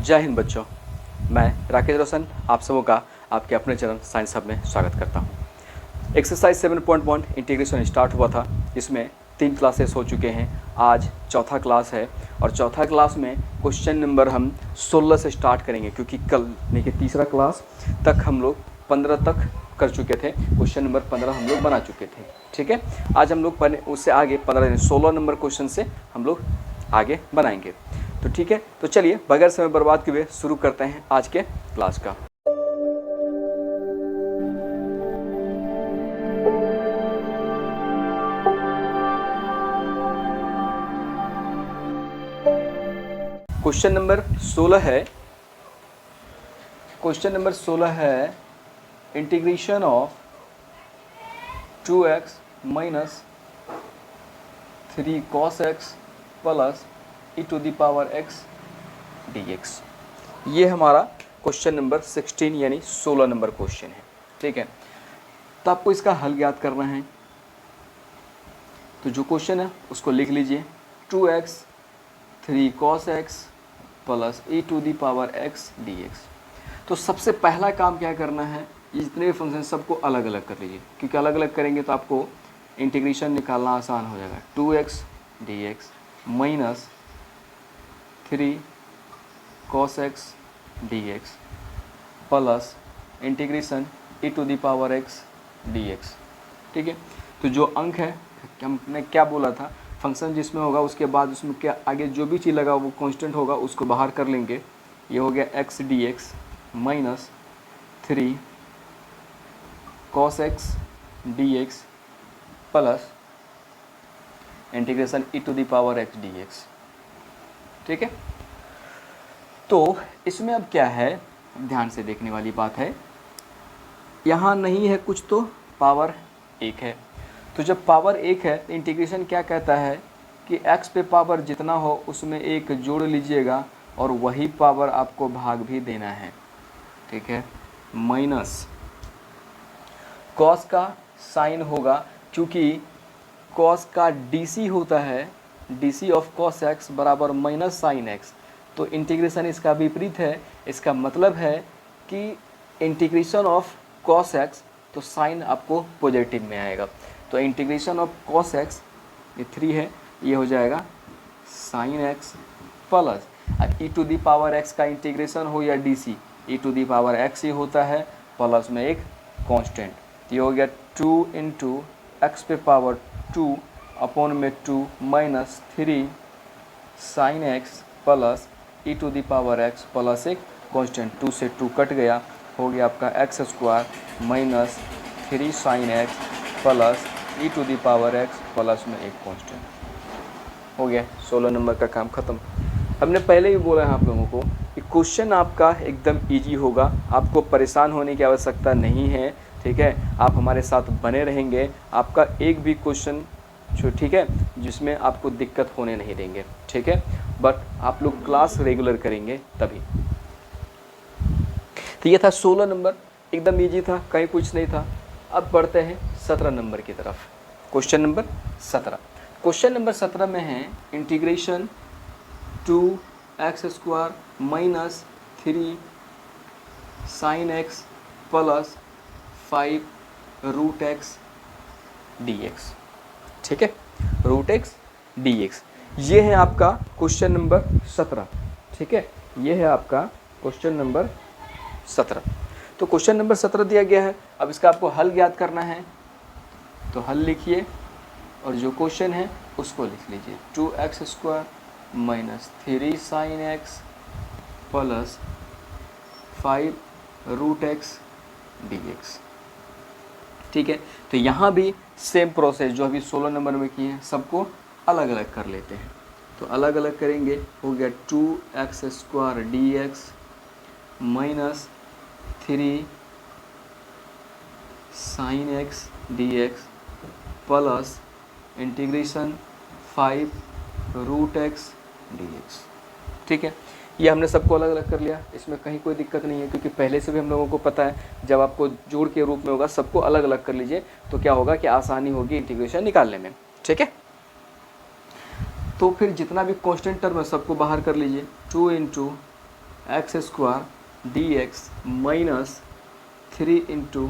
जय हिंद बच्चों, मैं राकेश रोशन आप सबों का आपके अपने चैनल साइंस हब में स्वागत करता हूं। एक्सरसाइज 7.1 इंटीग्रेशन स्टार्ट हुआ था, इसमें 3 क्लासेस हो चुके हैं। आज चौथा क्लास है और चौथा क्लास में क्वेश्चन नंबर हम 16 से स्टार्ट करेंगे, क्योंकि कल नहीं कि तीसरा क्लास तक हम लोग 15 तक कर चुके थे। क्वेश्चन नंबर 15 हम लोग बना चुके थे। ठीक है, आज हम लोग उससे आगे 16 नंबर क्वेश्चन से हम लोग आगे बनाएंगे। तो ठीक है, तो चलिए बगैर समय बर्बाद किए हुए शुरू करते हैं आज के क्लास का। क्वेश्चन नंबर 16 है। क्वेश्चन नंबर 16 है integration of 2x minus 3 cos x plus e⁻x dx। ये हमारा क्वेश्चन नंबर 16 यानी 16 नंबर क्वेश्चन है। ठीक है, तो आपको इसका हल ज्ञात करना है। तो जो क्वेश्चन है उसको लिख लीजिए, 2x 3 cos x plus e⁻x dx। तो सबसे पहला काम क्या करना है, ये जितने भी फंक्शन सबको अलग अलग कर लीजिए, क्योंकि अलग अलग करेंगे तो आपको इंटीग्रेशन निकालना आसान हो जाएगा। 2x dx minus 3 cos x dx plus integration e⁻x dx। ठीक है, तो जो अंक है, हमने क्या बोला था, फंक्शन जिसमें होगा उसके बाद उसमें क्या आगे जो भी चीज़ लगा वो कांस्टेंट होगा, उसको बाहर कर लेंगे। ये हो गया x dx minus 3 cos x dx plus integration e⁻x dx। ठीक है, तो इसमें अब क्या है, ध्यान से देखने वाली बात है, यहाँ नहीं है कुछ तो पावर 1 है। तो जब पावर 1 है तो इंटीग्रेशन क्या कहता है कि x पे पावर जितना हो उसमें 1 जोड़ लीजिएगा और वही पावर आपको भाग भी देना है। ठीक है, माइनस cos का साइन होगा, क्योंकि cos का DC होता है, DC ऑफ cos x बराबर माइनस साइन x। तो इंटीग्रेशन इसका विपरीत है, इसका मतलब है कि इंटीग्रेशन ऑफ cos x तो साइन आपको पॉजिटिव में आएगा। तो इंटीग्रेशन ऑफ cos x ये 3 है, ये हो जाएगा साइन x प्लस e⁻x का इंटीग्रेशन हो या DC, e⁻x ही होता है प्लस में एक कांस्टेंट। ये हो गया 2 इंटू एक्स पे पावर 2 अपॉन में 2 minus 3 sine x plus e⁻x plus एक कांस्टेंट। 2 से 2 कट गया, हो गया आपका x² minus 3 sine x plus e⁻x plus में एक कांस्टेंट। हो गया 16 नंबर का काम खत्म। हमने पहले ही बोला है आप लोगों को कि क्वेश्चन आपका एकदम इजी होगा, आपको परेशान होने की आवश्यकता नहीं है। ठीक है, आप हमारे साथ बने रहेंगे, आपका एक भी क्वेश्चन जो ठीक है जिसमें आपको दिक्कत होने नहीं देंगे। ठीक है, बट आप लोग क्लास रेगुलर करेंगे तभी। तो ये था 16 नंबर, एकदम इजी था, कहीं कुछ नहीं था। अब बढ़ते हैं 17 नंबर की तरफ। क्वेश्चन नंबर 17, क्वेश्चन नंबर 17 में है integration 2x² minus 3 sine x plus 5 root x dx। ठीक है, रूट x dx, ये है आपका क्वेश्चन नंबर 17। ठीक है, ये है आपका क्वेश्चन नंबर 17। तो क्वेश्चन नंबर 17 दिया गया है, अब इसका आपको हल ज्ञात करना है। तो हल लिखिए और जो क्वेश्चन है उसको लिख लीजिए, 2x² minus 3 sine x plus 5 root x dx। ठीक है, तो यहाँ भी सेम प्रोसेस जो अभी 16 नंबर में किए हैं सबको अलग अलग कर लेते हैं। तो अलग अलग करेंगे, हो गया 2x² dx minus 3 sine x dx plus integration 5 root x dx। ठीक है, ये हमने सबको अलग अलग कर लिया, इसमें कहीं कोई दिक्कत नहीं है, क्योंकि पहले से भी हम लोगों को पता है जब आपको जोड़ के रूप में होगा सबको अलग अलग कर लीजिए तो क्या होगा कि आसानी होगी इंटीग्रेशन निकालने में। ठीक है, तो फिर जितना भी कांस्टेंट टर्म है सबको बाहर कर लीजिए। 2 into x square D x minus 3 into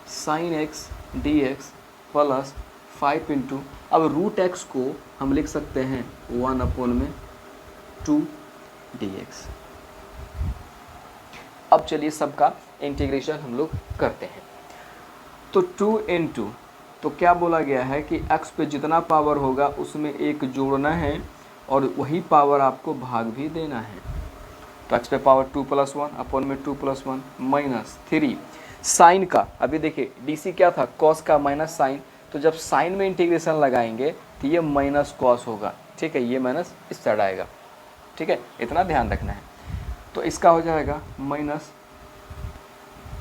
sine x D x plus 5 into, अब रूट एक्स को हम लिख सकते हैं 1/2 dx। अब चलिए सबका इंटीग्रेशन हम लोग करते हैं। तो 2 इंटू, तो क्या बोला गया है कि x पे जितना पावर होगा उसमें एक जोड़ना है और वही पावर आपको भाग भी देना है। तो x पे पावर 2 + 1 अपॉन में 2 + 1 माइनस 3 साइन का, अभी देखिए dc क्या था, कॉस का माइनस साइन, तो जब साइन में इंटीग्रेशन लगाएंगे तो ये माइनस कॉस होगा, ठीक है, ये माइनस इस साइड आएगा, ठीक है, इतना ध्यान रखना है। तो इसका हो जाएगा minus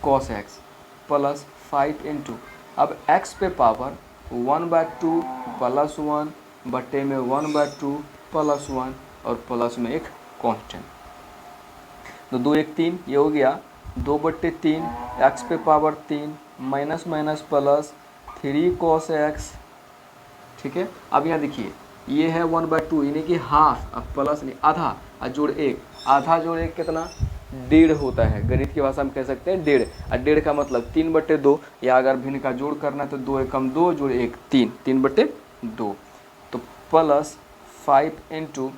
cos x plus 5 into, अब x पे पावर 1/2 + 1 बटे में 1/2 + 1 और प्लस में एक कांस्टेंट, तो 2 1 3, ये हो गया 2/3 x पे power 3 minus minus plus 3 cos x, ठीक है। अब यहाँ देखिए ये है 1/2 यानी कि हाफ, अब प्लस नहीं आधा, और जोड़ 1, आधा जोड़ 1 कितना, 1.5 होता है, गणित की भाषा में कह सकते हैं 1.5, और 1.5 का मतलब 3/2, या अगर भिन्न का जोड़ करना है तो 2 × 2 जोड़ 1 3, 3/2, तो plus 5 into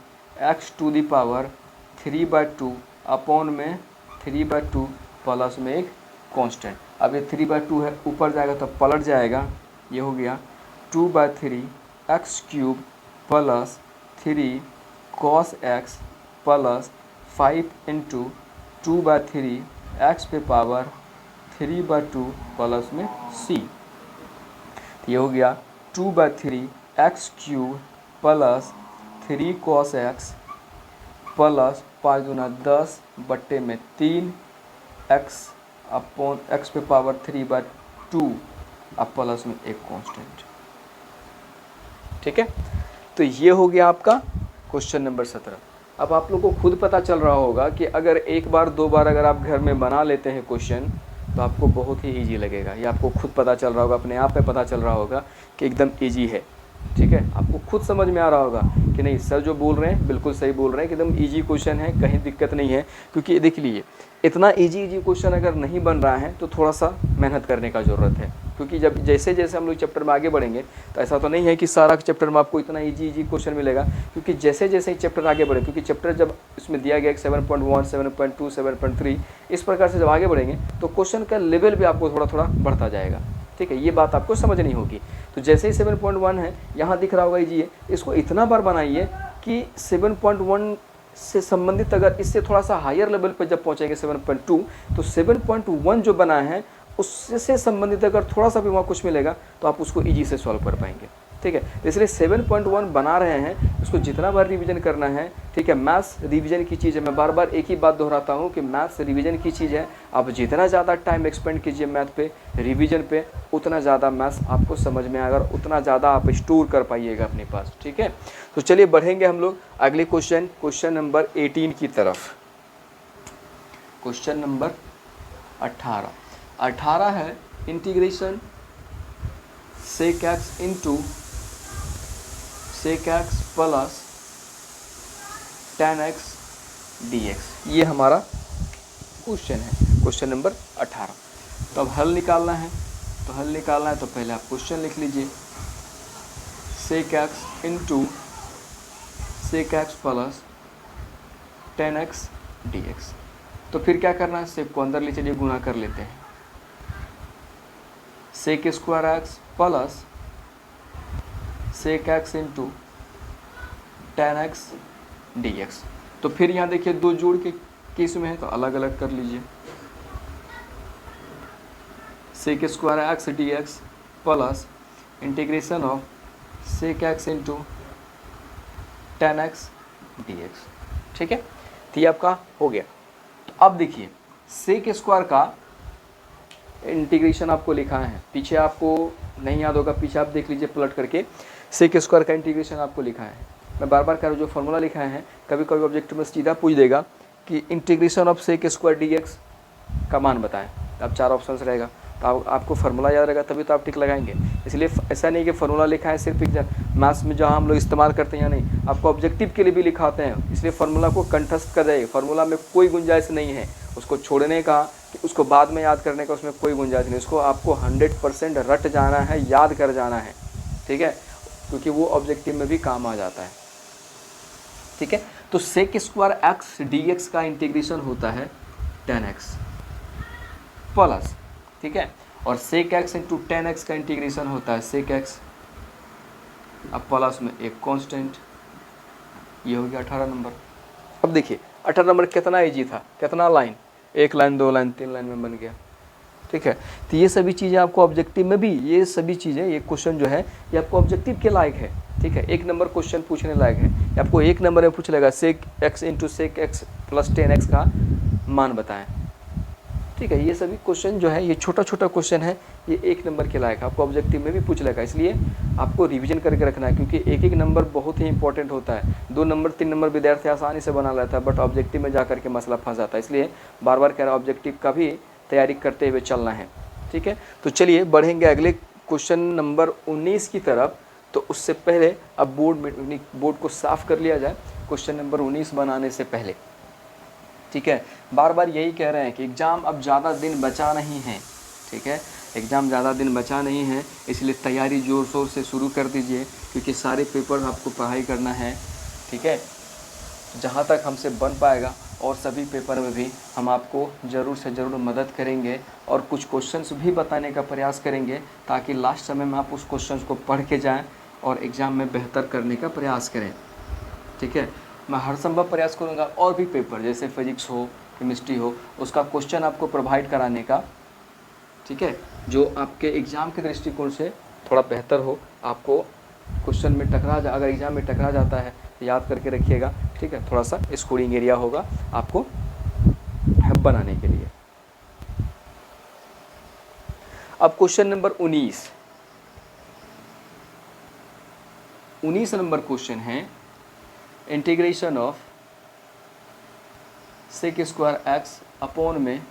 x to the power 3/2 upon में 3/2 प्लस में एक कांस्टेंट, अब ये 3/2 है, ऊपर जाएगा तो पलट जाएगा, ये हो गया 2/3 x³ plus 3 cos x plus 5 into 2/3 x पे पावर 3/2 प्लस में c, ये हो गया 2/3 x³ plus 3 cos x plus 5 दूना 10 बट्टे में 3 x अपॉन x पे पावर 3/2 अब प्लस में एक कांस्टेंट, ठीक है। तो ये हो गया आपका क्वेश्चन नंबर 17। अब आप लोग को खुद पता चल रहा होगा कि अगर एक बार दो बार अगर आप घर में बना लेते हैं क्वेश्चन तो आपको बहुत ही इजी लगेगा, ये आपको खुद पता चल रहा होगा, अपने आप में पता चल रहा होगा कि एकदम इजी है, ठीक है। आपको खुद समझ में आ रहा होगा कि नहीं सर जो बोल रहे हैं बिल्कुल सही बोल रहे हैं, कि एकदम इजी क्वेश्चन है, कहीं दिक्कत नहीं है। क्योंकि देख लीजिए इतना इजी क्वेश्चन अगर नहीं बन रहा है तो थोड़ा सा मेहनत करने का ज़रूरत है, क्योंकि जब जैसे जैसे हम लोग चैप्टर में आगे बढ़ेंगे तो ऐसा तो नहीं है कि सारा चैप्टर में आपको इतना इजी क्वेश्चन मिलेगा, क्योंकि जैसे जैसे चैप्टर आगे बढ़े, क्योंकि चैप्टर जब इसमें दिया गया 7.1 7.2 7.3 इस प्रकार से जब आगे बढ़ेंगे तो क्वेश्चन का लेवल भी आपको थोड़ा थोड़ा बढ़ता जाएगा, ठीक है, ये बात आपको समझनी होगी। तो जैसे ही 7.1 है यहाँ दिख रहा होगा इजी है, इसको इतना बार बनाइए कि 7.1 से संबंधित अगर इससे थोड़ा सा हायर लेवल पर जब पहुँचेंगे 7.2 तो 7.1 जो बना है उससे संबंधित अगर थोड़ा सा भी वहाँ कुछ मिलेगा तो आप उसको इजी से सॉल्व कर पाएंगे, ठीक है। तो इसलिए 7.1 बना रहे हैं, उसको जितना बार रिवीजन करना है, ठीक है। मैथ्स रिवीजन की चीज़ है, मैं बार बार एक ही बात दोहराता हूँ कि मैथ्स रिवीजन की चीज़ है। आप जितना ज़्यादा टाइम एक्सपेंड कीजिए मैथ पे, रिवीजन पे, उतना ज़्यादा मैथ्स आपको समझ में आएगा, उतना ज़्यादा आप स्टोर कर पाइएगा अपने पास, ठीक है। तो चलिए बढ़ेंगे हम लोग अगले क्वेश्चन नंबर 18 की तरफ। क्वेश्चन नंबर 18 है integration sec x into sec x plus tan x dx, ये हमारा क्वेश्चन है, क्वेश्चन नंबर 18। तो अब हल निकालना है, तो पहले आप क्वेश्चन लिख लीजिए, sec x into sec x plus tan x dx। तो फिर क्या करना है, सेक को अंदर ले चलिए, गुना कर लेते हैं, sec square x plus sec x into tan x dx। तो फिर यहाँ देखिए दो जोड़ के केस में है तो अलग अलग कर लीजिए, sec square x dx plus integration of sec x into tan x dx, ठीक है। तो ये आपका हो गया। तो अब देखिए sec स्क्वायर का इंटीग्रेशन आपको लिखा है, पीछे आपको नहीं याद होगा, पीछे आप देख लीजिए पलट करके, sec स्क्वायर का इंटीग्रेशन आपको लिखा है। मैं बार बार कह रहा हूँ जो फॉर्मूला लिखा है, कभी कभी ऑब्जेक्ट में सीधा पूछ देगा कि integration of sec square dx का मान बताएं, अब 4 ऑप्शन रहेगा, तो आपको फार्मूला याद रहेगा तभी तो आप टिक लगाएंगे। इसलिए ऐसा नहीं कि फार्मूला लिखा है सिर्फ एग्जाम मैथ्स में जहाँ हम लोग इस्तेमाल करते हैं या नहीं, आपको ऑब्जेक्टिव के लिए भी लिखाते हैं, इसलिए फार्मूला को कंठस्थ कर जाइए। फार्मूला में कोई गुंजाइश नहीं है उसको छोड़ने का, कि उसको बाद में याद करने का, उसमें कोई गुंजाइश नहीं। उसको आपको 100% रट जाना है, याद कर जाना है, ठीक है, क्योंकि वो ऑब्जेक्टिव में भी काम आ जाता है, ठीक है। तो sec square x D x का इंटीग्रेशन होता है 10x प्लस, ठीक है, और सेक एक्स इंटू 10x का इंटीग्रेशन होता है सेक एक्स, अब प्लस में एक कांस्टेंट, ये हो गया 18 नंबर। अब देखिए 18 नंबर कितना इजी था, कितना लाइन, 1 लाइन 2 लाइन 3 लाइन में बन गया, ठीक है। तो ये सभी चीज़ें आपको ऑब्जेक्टिव में भी, ये सभी चीज़ें, ये क्वेश्चन जो है ये आपको ऑब्जेक्टिव के लायक है, ठीक है, 1 नंबर क्वेश्चन पूछने लायक है। ये आपको 1 नंबर में पूछ लेगा sec x into sec x plus 10x का मान बताएं, ठीक है। ये सभी क्वेश्चन जो है ये छोटा छोटा क्वेश्चन है, ये 1 नंबर के लायक आपको ऑब्जेक्टिव में भी पूछ लेगा, इसलिए आपको रिवीजन करके रखना है, क्योंकि एक एक नंबर बहुत ही इंपॉर्टेंट होता है। 2 नंबर 3 नंबर विद्यार्थी आसानी से बना लेता है, बट ऑब्जेक्टिव में जा करके मसला फंस जाता है, इसलिए बार बार कह रहा ऑब्जेक्टिव का भी तैयारी करते हुए चलना है, ठीक है। तो चलिए बढ़ेंगे अगले क्वेश्चन नंबर 19 की तरफ। तो उससे पहले अब बोर्ड को साफ कर लिया जाए क्वेश्चन नंबर 19 बनाने से पहले, ठीक है। बार बार यही कह रहे हैं कि एग्ज़ाम अब ज़्यादा दिन बचा नहीं है, ठीक है, एग्ज़ाम ज़्यादा दिन बचा नहीं है, इसलिए तैयारी ज़ोर शोर से शुरू कर दीजिए, क्योंकि सारे पेपर आपको पढ़ाई करना है, ठीक है। जहाँ तक हमसे बन पाएगा और सभी पेपर में भी हम आपको ज़रूर से ज़रूर मदद करेंगे और कुछ क्वेश्चंस भी बताने का प्रयास करेंगे, ताकि लास्ट समय में आप उस क्वेश्चंस को पढ़ के जाएँ और एग्ज़ाम में बेहतर करने का प्रयास करें, ठीक है। मैं हर संभव प्रयास करूंगा और भी पेपर जैसे फिजिक्स हो, केमिस्ट्री हो, उसका क्वेश्चन आपको प्रोवाइड कराने का, ठीक है, जो आपके एग्ज़ाम के दृष्टिकोण से थोड़ा बेहतर हो। आपको क्वेश्चन में अगर एग्ज़ाम में टकरा जाता है तो याद करके रखिएगा, ठीक है, थोड़ा सा स्कोरिंग एरिया होगा आपको बनाने के लिए। अब क्वेश्चन नंबर 19 नंबर क्वेश्चन है integration of sec square X upon में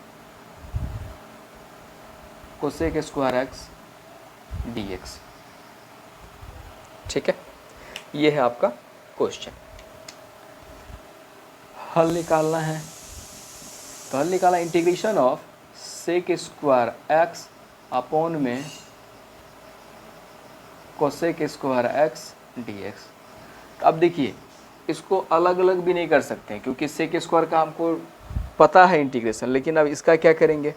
cosec square x D X, ठीक है। ये है आपका क्वेश्चन। हल निकालना है, तो हल निकालना integration of sec square X upon में cosec square x D x. अब देखिए इसको अलग अलग भी नहीं कर सकते हैं, क्योंकि सेक स्क्वायर का हमको पता है इंटीग्रेशन, लेकिन अब इसका क्या करेंगे।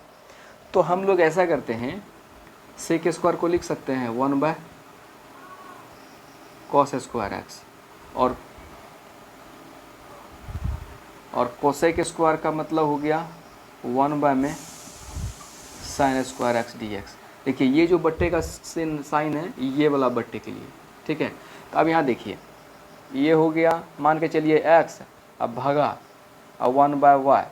तो हम लोग ऐसा करते हैं, सेक स्क्वायर को लिख सकते हैं 1 कॉस स्क्वायर एक्स, और कोसेक स्क्वायर का मतलब हो गया 1 में sine square x D x. देखिए ये जो बट्टे का साइन है ये वाला बट्टे के लिए, ठीक है। तो अब यहाँ देखिए ये हो गया, मान के चलिए x, अब भागा, अब 1/y,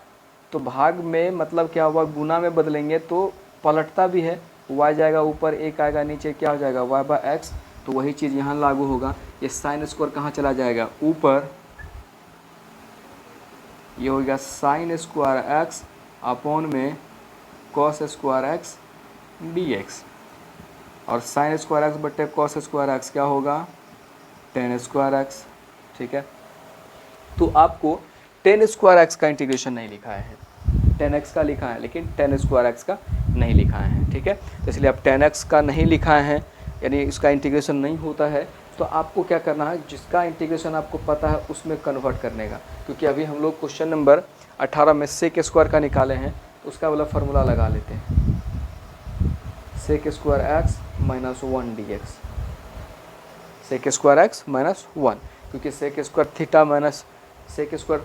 तो भाग में मतलब क्या हुआ, गुना में बदलेंगे तो पलटता भी है, y जाएगा ऊपर, एक आएगा नीचे, क्या हो जाएगा y/x। तो वही चीज़ यहाँ लागू होगा, ये साइन स्क्वायर कहाँ चला जाएगा, ऊपर, ये हो गया साइन स्क्वायर x अपॉन में cos square x D x, और साइन स्क्वायर एक्स बट्टे कॉस स्क्वायर एक्स क्या होगा, टेन स्क्वायर एक्स, ठीक है। तो आपको टेन स्क्वायर एक्स का इंटीग्रेशन नहीं लिखा है, 10x का लिखा है, लेकिन टेन स्क्वायर एक्स का नहीं लिखा है, ठीक है। तो इसलिए आप 10x का नहीं लिखा है, यानी इसका इंटीग्रेशन नहीं होता है, तो आपको क्या करना है, जिसका इंटीग्रेशन आपको पता है उसमें कन्वर्ट करने का। क्योंकि अभी हम लोग क्वेश्चन नंबर 18 में सेक स्क्वायर का निकाले हैं, तो उसका वाला फार्मूला लगा लेते हैं, sec square x minus 1 d x, sec square x minus 1, क्योंकि sec square theta minus sec square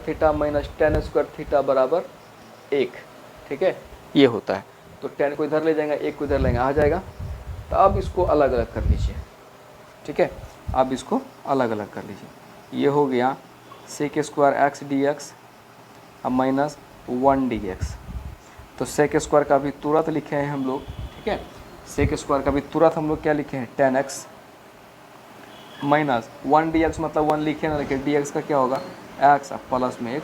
theta minus tan square theta बराबर 1, ठीक है, ये होता है। तो 10 को इधर ले जाएंगे, 1 को इधर लेंगे, आ जाएगा। तो अब इसको अलग अलग कर लीजिए, ठीक है, अब इसको अलग अलग कर लीजिए। ये हो गया sec square x D x अब माइनस 1 डी एक्स। तो सेक स्क्वायर का भी तुरंत लिखे हैं हम लोग, ठीक है, सेक स्क्वायर का भी तुरंत हम लोग क्या लिखे हैं, 10x माइनस 1 डी एक्स, मतलब 1 लिखे ना, लेकिन डी एक्स का क्या होगा x, अब प्लस में 1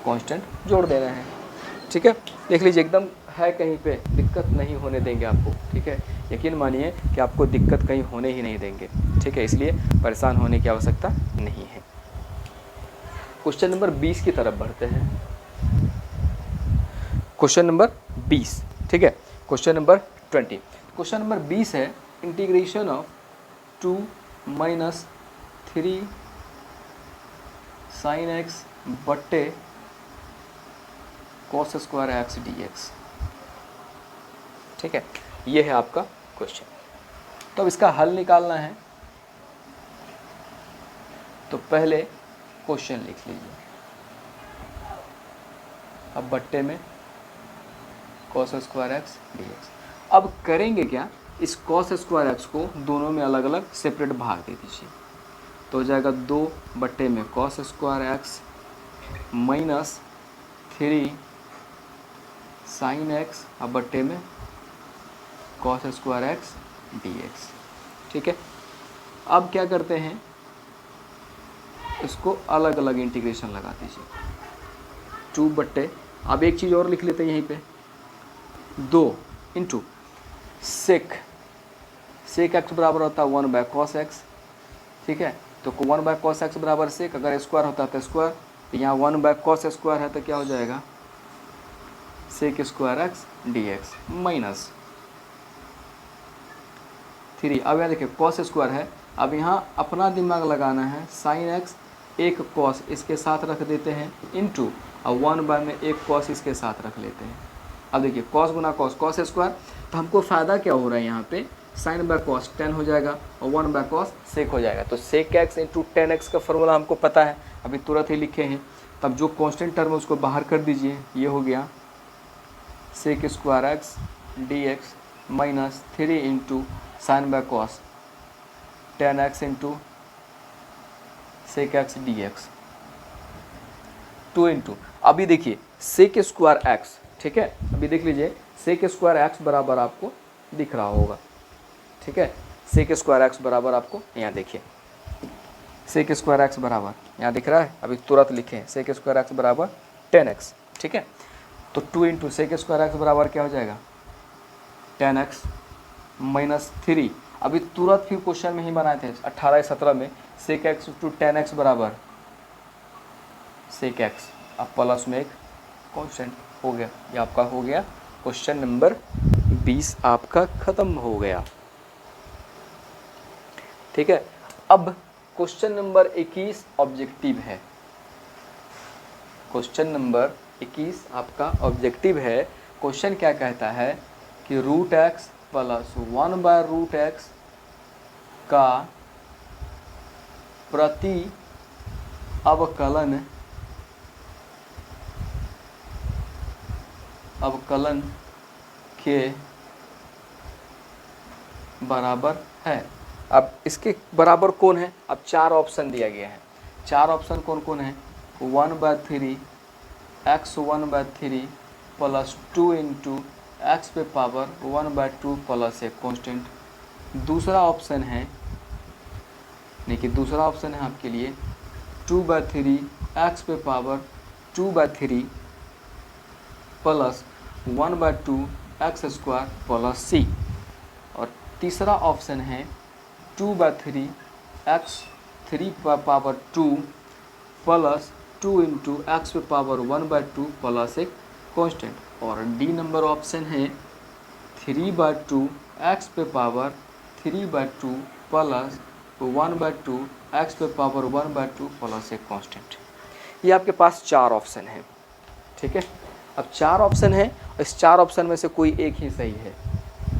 कांस्टेंट जोड़ दे रहे हैं। ठीक है, देख लीजिए एकदम है, कहीं पे दिक्कत नहीं होने देंगे आपको। ठीक है, यकीन मानिए कि आपको दिक्कत कहीं होने ही नहीं देंगे। ठीक है, इसलिए परेशान होने की आवश्यकता नहीं है। क्वेश्चन नंबर 20 की तरफ बढ़ते हैं। क्वेश्चन नंबर 20, ठीक है, क्वेश्चन नंबर 20। क्वेश्चन नंबर 20 है इंटीग्रेशन ऑफ 2 - 3 sin x बट्टे cos स्क्वायर एक्स dx। ठीक है, ये है आपका क्वेश्चन। तो अब इसका हल निकालना है, तो पहले क्वेश्चन लिख लीजिए। अब बट्टे में cos स्क्वायर एक्स dx। अब करेंगे क्या, इस cos स्क्वायर एक्स को दोनों में अलग अलग सेपरेट भाग दे दीजिए। तो हो जाएगा 2 बट्टे में cos square x minus 3 sin x अब बट्टे में cos स्क्वायर एक्स dx। ठीक है, अब क्या करते हैं, इसको अलग अलग इंटीग्रेशन लगा दीजिए। 2 बट्टे, अब एक चीज़ और लिख लेते हैं यहीं पे, 2 इंटू सेक एक्स बराबर होता है 1 बाय कॉस एक्स। ठीक है, तो 1 बाय कॉस एक्स बराबर सेक, अगर स्क्वायर होता है तो स्क्वायर, तो यहाँ 1 बाय कॉस स्क्वायर है तो क्या हो जाएगा sec square x dx minus 3। अब यहाँ देखिए कॉस स्क्वायर है, अब यहाँ अपना दिमाग लगाना है, साइन एक्स एक कॉस इसके साथ रख देते हैं इंटू, और 1 बाय में एक कॉस इसके साथ रख लेते हैं। अब देखिए कॉस गुना कॉस कॉस स्क्वायर, तो हमको फ़ायदा क्या हो रहा है यहाँ पे, साइन बाय कॉस 10 हो जाएगा और 1 बाय कॉस सेक हो जाएगा। तो सेक एक्स इंटू 10x का फॉर्मूला हमको पता है, अभी तुरंत ही लिखे हैं। तब जो कांस्टेंट टर्म है उसको बाहर कर दीजिए, ये हो गया sec square x dx minus 3 into sine by cos 10x into sec x dx 2 into, अभी देखिए सेक स्क्वायर एक्स, ठीक है, अभी देख लीजिए सेक स्क्वायर एक्स बराबर आपको दिख रहा होगा। ठीक है, सेक स्क्वायर एक्स बराबर आपको यहाँ देखिए, सेक स्क्वायर एक्स बराबर यहाँ दिख रहा है, अभी तुरंत लिखें सेक स्क्वायर एक्स बराबर 10x। ठीक है, तो 2 इंटू सेक स्क्वायर एक्स बराबर क्या हो जाएगा 10x माइनस 3। अभी तुरंत फिर क्वेश्चन में ही बनाए थे 18-17 में, सेक एक्स टू 10x बराबर सेक एक्स, अब प्लस में एक कॉन्स्टेंट हो गया। ये आपका हो गया क्वेश्चन नंबर 20 आपका ख़त्म हो गया। ठीक है, अब क्वेश्चन नंबर 21 ऑब्जेक्टिव है। क्वेश्चन नंबर 21 आपका ऑब्जेक्टिव है। क्वेश्चन क्या कहता है कि root x plus 1 by root x का प्रति अवकलन के बराबर है। अब इसके बराबर कौन है, अब 4 ऑप्शन दिया गया है। 4 ऑप्शन कौन कौन है, 1/3 x 1/3 प्लस 2 इंटू एक्स पे पावर 1/2 प्लस एक कॉन्स्टेंट। दूसरा ऑप्शन है, देखिए दूसरा ऑप्शन है आपके लिए 2/3 एक्स पे power 2/3 plus 1/2 x square plus c। और तीसरा ऑप्शन है 2/3 x 3 power 2 plus 2 into x पे पावर 1/2 प्लस एक कॉन्स्टेंट। और डी नंबर ऑप्शन है 3/2 एक्स पे पावर 3/2 प्लस 1/2 एक्स पे पावर 1/2 प्लस एक कॉन्स्टेंट। ये आपके पास 4 ऑप्शन है। ठीक है, अब 4 ऑप्शन है, इस 4 ऑप्शन में से कोई एक ही सही है।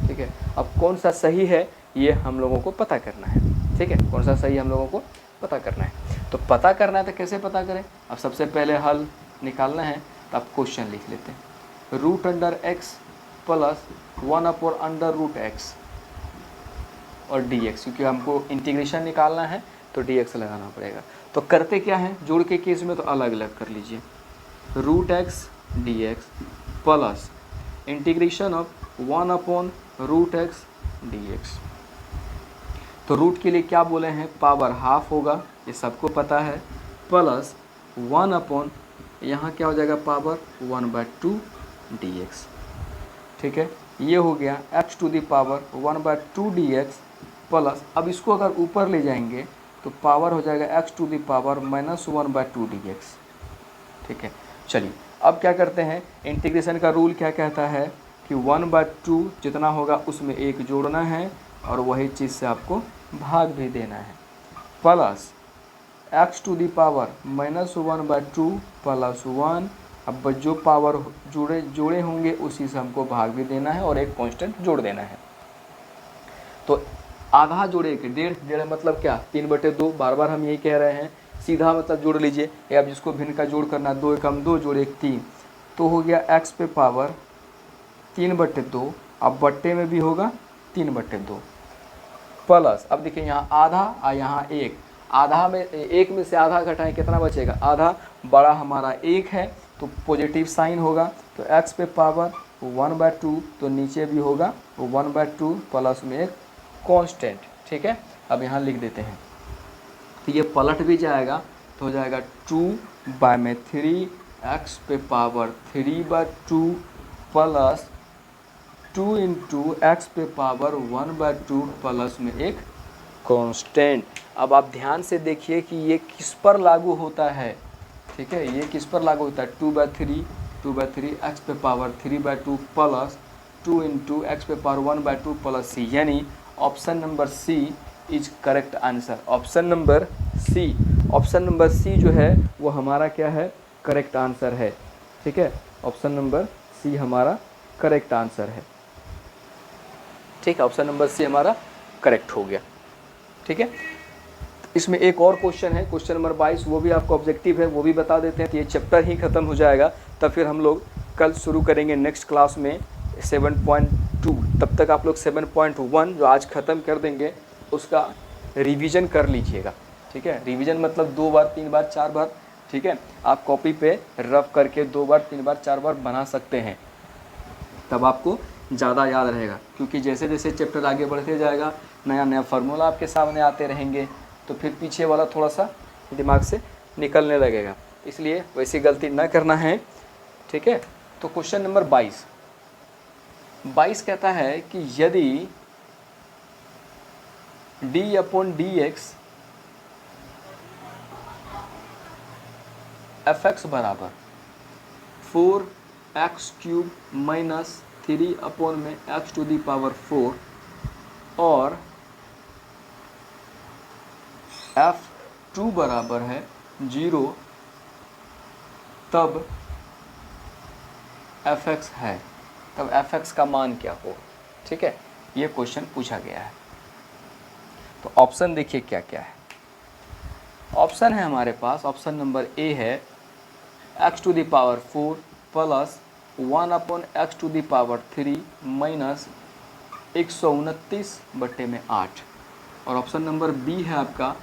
ठीक है, अब कौन सा सही है ये हम लोगों को पता करना है। ठीक है, कौन सा सही हम लोगों को पता करना है। तो पता करना है तो कैसे पता करें, अब सबसे पहले हल निकालना है, तो आप क्वेश्चन लिख लेते हैं root under x plus 1/√x और dx, क्योंकि हमको इंटीग्रेशन निकालना है तो dx लगाना पड़ेगा। तो करते क्या है, जोड़ के केस में तो अलग अलग कर लीजिए, root x dx plus integration of 1/√x dx। तो रूट के लिए क्या बोले हैं, पावर हाफ होगा, ये सबको पता है, प्लस 1/√x यहाँ क्या हो जाएगा पावर 1/2 dx। ठीक है, ये हो गया x to the power 1/2 dx plus, अब इसको अगर ऊपर ले जाएंगे तो पावर हो जाएगा x to the power -1/2 dx। ठीक है, चलिए अब क्या करते हैं, इंटीग्रेशन का रूल क्या कहता है कि 1/2 जितना होगा उसमें एक जोड़ना है और वही चीज़ से आपको भाग भी देना है, plus x to the power -1/2 plus 1। अब जो पावर जोड़े होंगे उसी से हमको भाग भी देना है और एक कांस्टेंट जोड़ देना है। तो आधा जोड़े के डेढ़ मतलब क्या 3/2, बार बार हम यही कह रहे हैं, सीधा मतलब जोड़ लीजिए, या अब जिसको भिन्न का जोड़ करना 2 एकम 2 जोड़े 1 3, तो हो गया x पे पावर 3/2, अब बट्टे में भी होगा 3/2 प्लस, अब देखिए यहाँ आधा और यहाँ एक, आधा में एक में से आधा घटाएं कितना बचेगा, आधा, बड़ा हमारा एक है तो पॉजिटिव साइन होगा, तो x पे पावर 1/2, तो नीचे भी होगा 1/2 प्लस में एक कांस्टेंट। ठीक है, अब यहाँ लिख देते हैं, तो ये पलट भी जाएगा तो हो जाएगा 2/3 x पे पावर 3/2 प्लस 2 इंटू एक्स पे पावर 1/2 प्लस में एक कांस्टेंट। अब आप ध्यान से देखिए कि ये किस पर लागू होता है। ठीक है, ये किस पर लागू होता है, 2/3 एक्स पे पावर 3/2 प्लस 2 इंटू एक्स पे पावर 1/2 प्लस सी, यानी option number C is correct answer. Option number C जो है वो हमारा क्या है, करेक्ट आंसर है। ठीक है, ऑप्शन नंबर सी हमारा करेक्ट आंसर है। ठीक है, ऑप्शन नंबर सी हमारा करेक्ट हो गया। ठीक है, इसमें एक और क्वेश्चन है, क्वेश्चन नंबर 22, वो भी आपको ऑब्जेक्टिव है, वो भी बता देते हैं, तो ये चैप्टर ही खत्म हो जाएगा। तब फिर हम लोग कल शुरू करेंगे नेक्स्ट क्लास में 7.2। तब तक आप लोग 7.1 जो आज ख़त्म कर देंगे उसका रिवीजन कर लीजिएगा। ठीक है, रिवीजन मतलब 2 बार 3 बार 4 बार। ठीक है, आप कॉपी पे रफ करके 2 बार 3 बार 4 बार बना सकते हैं, तब आपको ज़्यादा याद रहेगा, क्योंकि जैसे जैसे चैप्टर आगे बढ़ते जाएगा नया नया फार्मूला आपके सामने आते रहेंगे, तो फिर पीछे वाला थोड़ा सा दिमाग से निकलने लगेगा, इसलिए वैसी गलती ना करना है। ठीक है, तो क्वेश्चन नंबर 22 कहता है कि यदि d/dx fx बराबर 4x³ minus 3/x to the power 4 और f2 बराबर है 0, तब fx है, तब fx का मान क्या हो। ठीक है, ये क्वेश्चन पूछा गया है। तो ऑप्शन देखिए क्या क्या है। ऑप्शन है हमारे पास, ऑप्शन नंबर ए है x to the power 4 plus 1/x to the power 3 minus 129/8, और ऑप्शन नंबर बी है आपका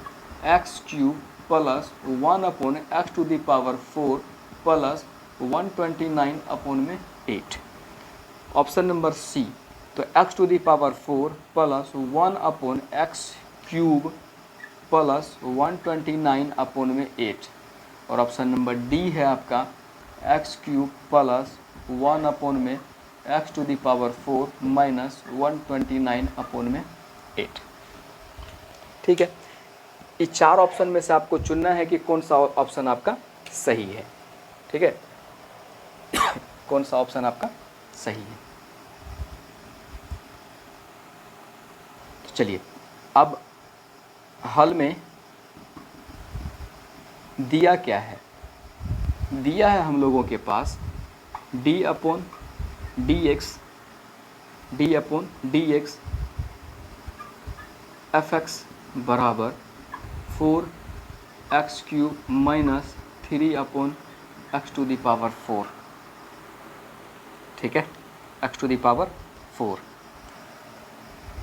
x³ plus 1/x to the power 4 plus 129/8। Option number C, तो x to the power 4 plus 1/x³ plus 129/8, और option number D है आपका x³ plus 1/x to the power 4 minus 129/8। ठीक है, इस 4 ऑप्शन में से आपको चुनना है कि कौन सा ऑप्शन आपका सही है। ठीक है, कौन सा ऑप्शन आपका सही है। तो चलिए, अब हल में दिया क्या है, दिया है हम लोगों के पास d/dx fx बराबर 4x³ minus 3/x to the power 4। ठीक है, x टू दी पावर 4,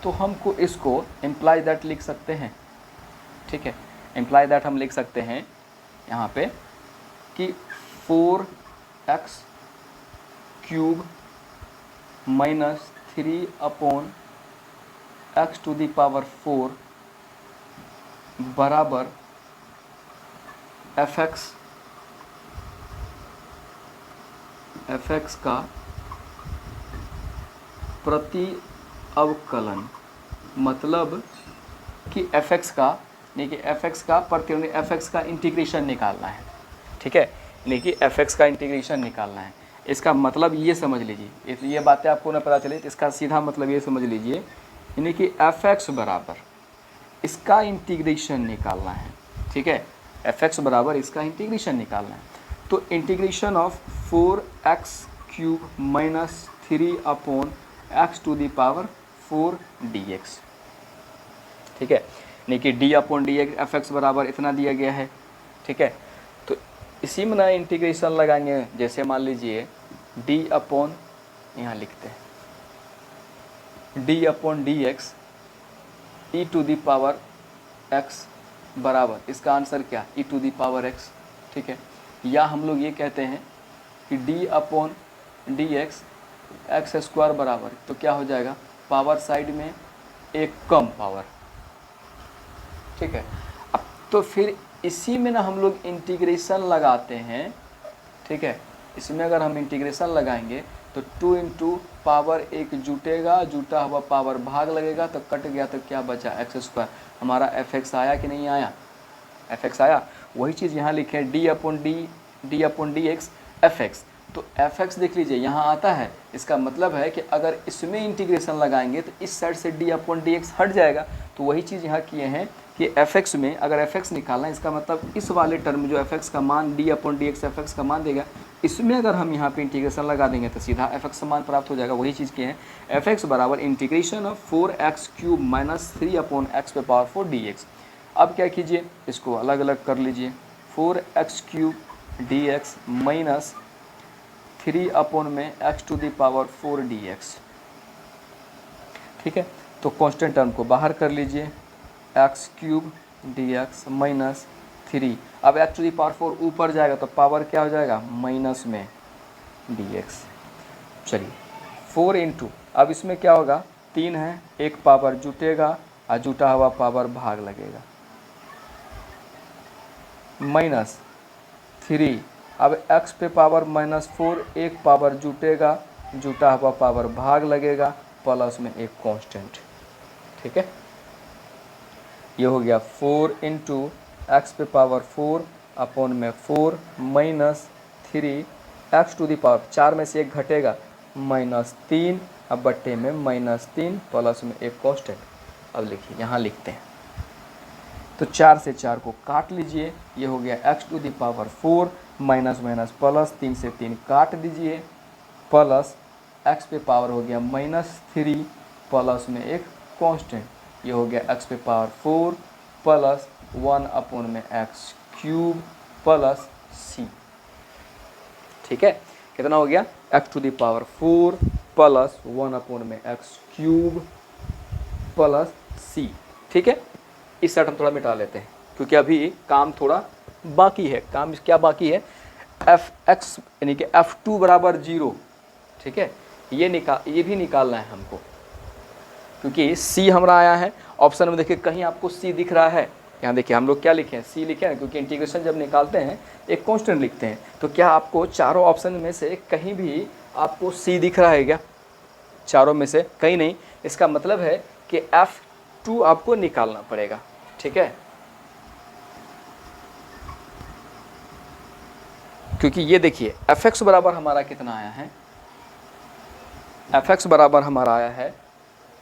तो हमको इसको इम्प्लाई दैट लिख सकते हैं। ठीक है, इम्प्लाई दैट हम लिख सकते हैं यहाँ पे कि 4x³ minus 3/x to the power 4 बराबर fx fx का प्रति अवकलन, मतलब कि fx का यानी कि fx का प्रति fx का इंटीग्रेशन निकालना है, ठीक है, यानी कि fx का इंटीग्रेशन निकालना है। इसका मतलब ये समझ लीजिए, ये बातें आपको ना पता चले तो इसका सीधा मतलब ये समझ लीजिए, यानी कि fx बराबर इसका इंटीग्रेशन निकालना है, ठीक है, fx बराबर इसका इंटीग्रेशन निकालना है। तो integration of 4x³ minus 3/x⁴ dx, ठीक है, यानी कि d/dx fx बराबर इतना दिया गया है, ठीक है। तो इसी में ना इंटीग्रेशन लगाएंगे, जैसे मान लीजिए यहाँ लिखते हैं d/dx e⁴x बराबर, इसका आंसर क्या e⁴x, ठीक है। या हम लोग ये कहते हैं कि d/dx x² बराबर, तो क्या हो जाएगा, पावर साइड में एक कम पावर, ठीक है। अब तो फिर इसी में ना हम लोग इंटीग्रेशन लगाते हैं, ठीक है। इसमें अगर हम इंटीग्रेशन लगाएंगे तो 2 × पावर एक जुटेगा, जुटा हुआ पावर भाग लगेगा तो कट गया, तो क्या बचा x²। हमारा fx आया कि नहीं आया, fx आया। वही चीज़ यहाँ लिखे d/dx fx, तो fx देख लीजिए यहाँ आता है, इसका मतलब है कि अगर इसमें इंटीग्रेशन लगाएंगे तो इस साइड से d/dx हट जाएगा। तो वही चीज़ यहाँ किए हैं कि fx में अगर fx निकालना है, इसका मतलब इस वाले टर्म जो fx का मान d/dx fx का मान देगा, इसमें अगर हम यहाँ पे इंटीग्रेशन लगा देंगे तो सीधा fx का मान प्राप्त हो जाएगा। वही चीज़ किए हैं, fx बराबर integration of 4x³ minus 3/x⁴ dx। अब क्या कीजिए, इसको अलग अलग कर लीजिए, 4x³ dx minus 3/x⁴ dx, ठीक है। तो कांस्टेंट टर्म को बाहर कर लीजिए, x³ dx माइनस 3, अब x⁴ ऊपर जाएगा तो पावर क्या हो जाएगा माइनस में dx। चलिए 4 × अब इसमें क्या होगा, 3 है, एक पावर जुटेगा और जुटा हुआ पावर भाग लगेगा, माइनस 3, अब x पे पावर -4, एक पावर जुटेगा, जुटा हुआ पावर भाग लगेगा, प्लस में एक कांस्टेंट, ठीक है। ये हो गया 4 × x पे पावर 4 अपॉन में 4 माइनस 3 x⁴, 4 में से एक घटेगा -3, अब बट्टे में -3 प्लस में एक कांस्टेंट। अब लिखिए यहाँ लिखते हैं, तो 4 से 4 को काट लीजिए, ये हो गया x⁴ माइनस माइनस प्लस, 3 से 3 काट दीजिए, प्लस x पे पावर हो गया -3 प्लस में एक कांस्टेंट, ये हो गया x⁴ प्लस 1 में x³ प्लस c, ठीक है। कितना हो गया, x⁴ प्लस 1 में x³ प्लस c, ठीक है। इस सेट हम थोड़ा मिटा लेते हैं क्योंकि अभी काम थोड़ा बाकी है। काम क्या बाकी है, fx यानी कि f2 बराबर 0, ठीक है, ये भी निकालना है हमको, क्योंकि c हमारा आया है ऑप्शन में। देखिए कहीं आपको c दिख रहा है, यहाँ देखिए हम लोग क्या लिखे हैं, c लिखे हैं, क्योंकि इंटीग्रेशन जब निकालते हैं एक कांस्टेंट लिखते हैं। तो क्या आपको चारों ऑप्शन में से कहीं भी आपको c दिख रहा है क्या, चारों में से कहीं नहीं। इसका मतलब है कि f2 आपको निकालना पड़ेगा, ठीक है, क्योंकि ये देखिए fx बराबर हमारा कितना आया है, fx बराबर हमारा आया है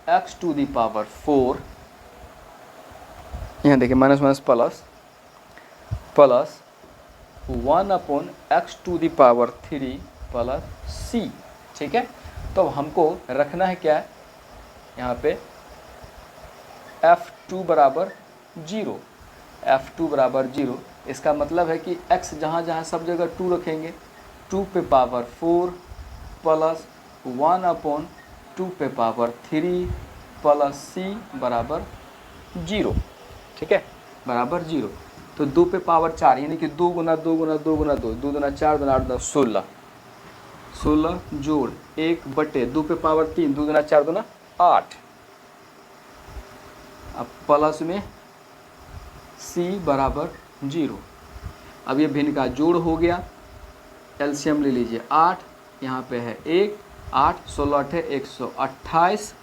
x⁴, यहाँ देखिए minus minus plus plus 1/x⁴ plus c, ठीक है। तो हमको रखना है क्या, यहाँ पे f2 बराबर 0, f2 बराबर 0। इसका मतलब है कि x जहाँ जहाँ सब जगह 2 रखेंगे, 2 पे पावर 4 प्लस 1/2 पे पावर 3 प्लस c बराबर 0, ठीक है, बराबर 0। तो 2 पे पावर 4 यानी कि 2 × 2 × 2 × 2, 2 × 4 × 8 × 16, 16 जोड़ 1 बटे 2 पे पावर 3, 2 × 4 × 8, अब प्लस में c बराबर 0। अब ये भिन्न का जोड़ हो गया, एलसीएम ले लीजिए 8 यहाँ पे है 1, 8, 16 8 128,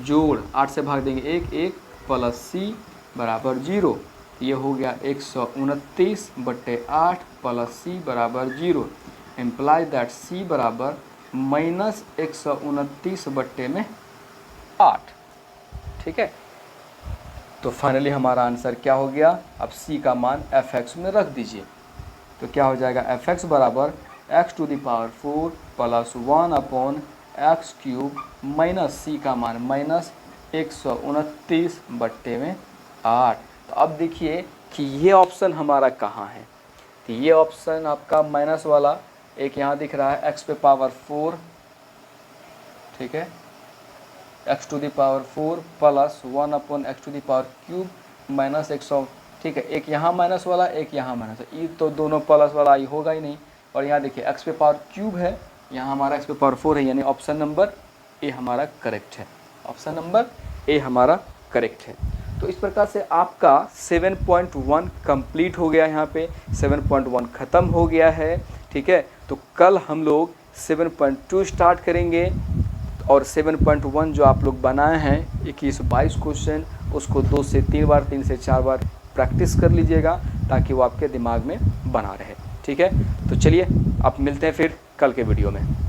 जोड़ 8 से भाग देंगे 1, 1 प्लस सी बराबर 0। ये हो गया 129/8 प्लस सी बराबर 0। इम्प्लाई दैट सी बराबर -129/8। ठीक है, तो फाइनली हमारा आंसर क्या हो गया। अब सी का मान fx में रख दीजिए, तो क्या हो जाएगा fx बराबर x⁴ प्लस 1/x³ माइनस सी का मान -129/8। तो अब देखिए कि ये ऑप्शन हमारा कहाँ है। तो ये ऑप्शन आपका माइनस वाला एक यहाँ दिख रहा है x⁴, ठीक है, x⁴ प्लस 1/x³ माइनस 100, ठीक है। एक यहाँ माइनस वाला, एक यहाँ माइनस, ये तो दोनों प्लस वाला ये होगा ही नहीं। और यहाँ देखिए x³ है, यहाँ हमारा x⁴ है, यानी ऑप्शन नंबर ए हमारा करेक्ट है। ऑप्शन नंबर ए हमारा करेक्ट है। तो इस प्रकार से आपका 7.1 कंप्लीट हो गया, यहाँ पे 7.1 ख़त्म हो गया है। ठीक है, तो कल हम लोग 7.2 स्टार्ट करेंगे और 7.1 जो आप लोग बनाए हैं 21-22 क्वेश्चन, उसको 2 से 3 बार 3 से 4 बार प्रैक्टिस कर लीजिएगा ताकि वो आपके दिमाग में बना रहे। ठीक है, तो चलिए आप मिलते हैं फिर कल के वीडियो में।